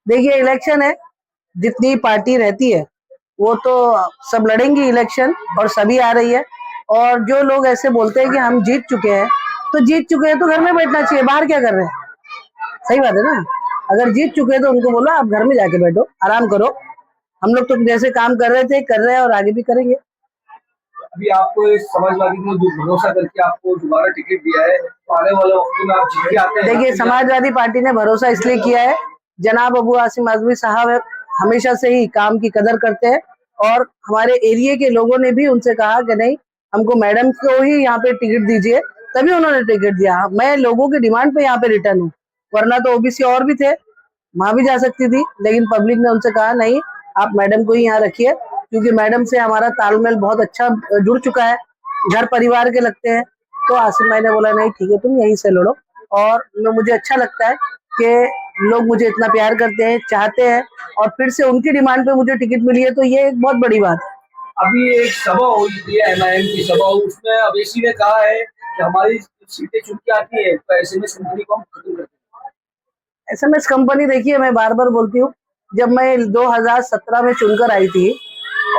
देखिए इलेक्शन है, जितनी पार्टी रहती है वो तो सब लड़ेंगी इलेक्शन, और सभी आ रही है। और जो लोग ऐसे बोलते हैं कि हम जीत चुके हैं, तो जीत चुके हैं तो घर में बैठना चाहिए, बाहर क्या कर रहे हैं? सही बात है ना। अगर जीत चुके हैं तो उनको बोलो आप घर में जाके बैठो, आराम करो। हम लोग तो जैसे काम कर रहे थे कर रहे हैं और आगे भी करेंगे। अभी आपको इस समाजवादी ने जो भरोसा करके आपको दोबारा टिकट दिया है, तो आने वाले वक्त में आप जीत के आते हैं। देखिए समाजवादी पार्टी ने भरोसा इसलिए किया है, जनाब अबू आसिम आजमी साहब हमेशा से ही काम की कदर करते हैं, और हमारे एरिया के लोगों ने भी उनसे कहा कि नहीं, हमको मैडम को ही यहाँ पे टिकट दीजिए, तभी उन्होंने टिकट दिया। मैं लोगों की डिमांड पे यहाँ पे रिटर्न हूँ, वरना तो ओबीसी और भी थे, वहां भी जा सकती थी, लेकिन पब्लिक ने उनसे कहा नहीं, आप मैडम को ही यहाँ रखिए, क्योंकि मैडम से हमारा तालमेल बहुत अच्छा जुड़ चुका है, घर परिवार के लगते हैं। तो आसिम भाई ने बोला नहीं ठीक है, तुम यहीं से लड़ो। और मुझे अच्छा लगता है कि लोग मुझे इतना प्यार करते हैं, चाहते हैं, और फिर से उनकी डिमांड पे मुझे टिकट मिली है, तो ये एक बहुत बड़ी बात है। अभी एक सभा हुई थी, एमआईएम की सभा, उसमें अवेशी ने कहा है कि हमारी सीटें चुन के आती है तो एसएमएस कंपनी को हम खत्म करते हैं। एसएमएस कंपनी, देखिए मैं बार बार बोलती हूँ, जब मैं 2017 में चुनकर आई थी,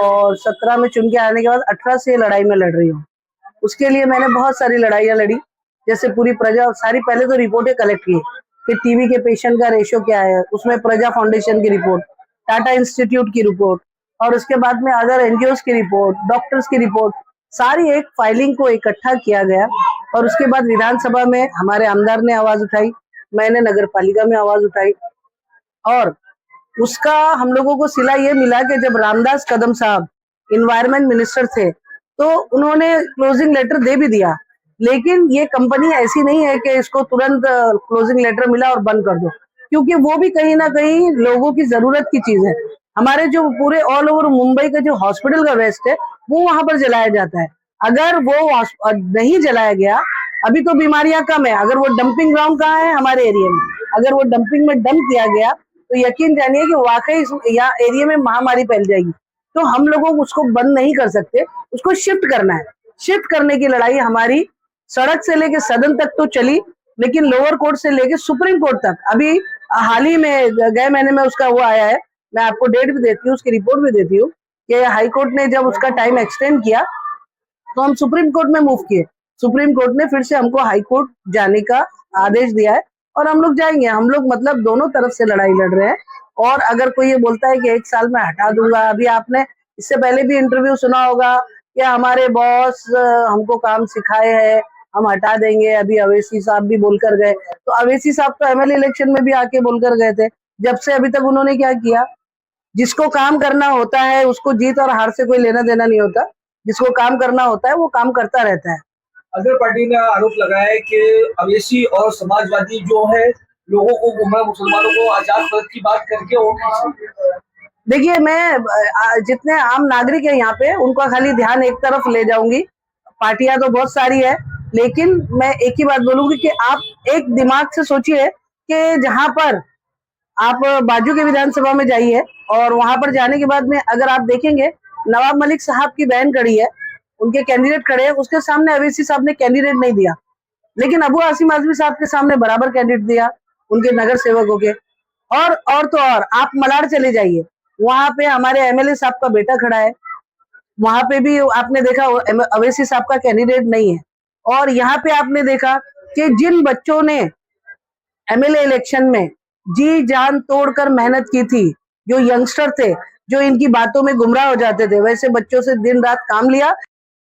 और 17 में चुन के आने के बाद 18 से लड़ाई में लड़ रही हूँ। उसके लिए मैंने बहुत सारी लड़ाइयाँ लड़ी, जैसे पूरी प्रजा सारी, पहले तो रिपोर्टें कलेक्ट की कि टीबी के पेशेंट का रेशियो क्या है, उसमें प्रजा फाउंडेशन की रिपोर्ट, टाटा इंस्टीट्यूट की रिपोर्ट, और उसके बाद में अदर एनजीओ की रिपोर्ट, डॉक्टर्स की रिपोर्ट, सारी एक फाइलिंग को इकट्ठा किया गया। और उसके बाद विधानसभा में हमारे आमदार ने आवाज उठाई, मैंने नगर पालिका में आवाज उठाई, और उसका हम लोगों को सिला ये मिला कि जब रामदास कदम साहब इन्वायरमेंट मिनिस्टर थे, तो उन्होंने क्लोजिंग लेटर दे भी दिया। लेकिन ये कंपनी ऐसी नहीं है कि इसको तुरंत क्लोजिंग लेटर मिला और बंद कर दो, क्योंकि वो भी कहीं ना कहीं लोगों की जरूरत की चीज है। हमारे जो पूरे ऑल ओवर मुंबई का जो हॉस्पिटल का वेस्ट है, वो वहां पर जलाया जाता है। अगर वो नहीं जलाया गया, अभी तो बीमारियां कम है, अगर वो डंपिंग ग्राउंड कहाँ है हमारे एरिया में, अगर वो डंपिंग में डंप किया गया, तो यकीन जानिए कि वाकई यहाँ एरिया में महामारी फैल जाएगी। तो हम लोगों को उसको बंद नहीं कर सकते, उसको शिफ्ट करना है। शिफ्ट करने की लड़ाई हमारी सड़क से लेके सदन तक तो चली, लेकिन लोअर कोर्ट से लेके सुप्रीम कोर्ट तक, अभी हाल ही में गए महीने में उसका वो आया है, मैं आपको डेट भी देती हूँ, उसकी रिपोर्ट भी देती हूँ, कि हाई कोर्ट ने जब उसका टाइम एक्सटेंड किया, तो हम सुप्रीम कोर्ट में मूव किए। सुप्रीम कोर्ट ने फिर से हमको हाई कोर्ट जाने का आदेश दिया है, और हम लोग जाएंगे। हम लोग मतलब दोनों तरफ से लड़ाई लड़ रहे हैं। और अगर कोई ये बोलता है कि 1 साल में हटा दूंगा, अभी आपने इससे पहले भी इंटरव्यू सुना होगा कि हमारे बॉस हमको काम सिखाए हैं, हम हटा देंगे। अभी अवैसी साहब भी बोलकर गए, तो अवैसी साहब तो एमएलए इलेक्शन में भी आके बोलकर गए थे, जब से अभी तक उन्होंने क्या किया? जिसको काम करना होता है उसको जीत और हार से कोई लेना देना नहीं होता, जिसको काम करना होता है वो काम करता रहता है। अगर पार्टी ने आरोप लगाया है कि अवेशी और समाजवादी जो है लोगों को, गुमराह मुसलमानों को आजाद भारत की बात करके देखिए मैं जितने आम नागरिक है यहाँ पे, उनका खाली ध्यान एक तरफ ले जाऊंगी। पार्टियां तो बहुत सारी है, लेकिन मैं एक ही बात बोलूंगी कि आप एक दिमाग से सोचिए कि जहां पर आप बाजू के विधानसभा में जाइए, और वहां पर जाने के बाद में अगर आप देखेंगे, नवाब मलिक साहब की बहन खड़ी है, उनके कैंडिडेट खड़े हैं, उसके सामने अवैसी साहब ने कैंडिडेट नहीं दिया, लेकिन अबू आसिम आजमी साहब के सामने बराबर कैंडिडेट दिया, उनके नगर सेवकों के। और तो और आप मलाड चले जाइए, वहां पे हमारे एमएलए साहब का बेटा खड़ा है, वहां पे भी आपने देखा अवैसी साहब का कैंडिडेट नहीं है। और यहाँ पे आपने देखा कि जिन बच्चों ने एमएलए इलेक्शन में जी जान तोड़कर मेहनत की थी, जो यंगस्टर थे, जो इनकी बातों में गुमराह हो जाते थे, वैसे बच्चों से दिन रात काम लिया।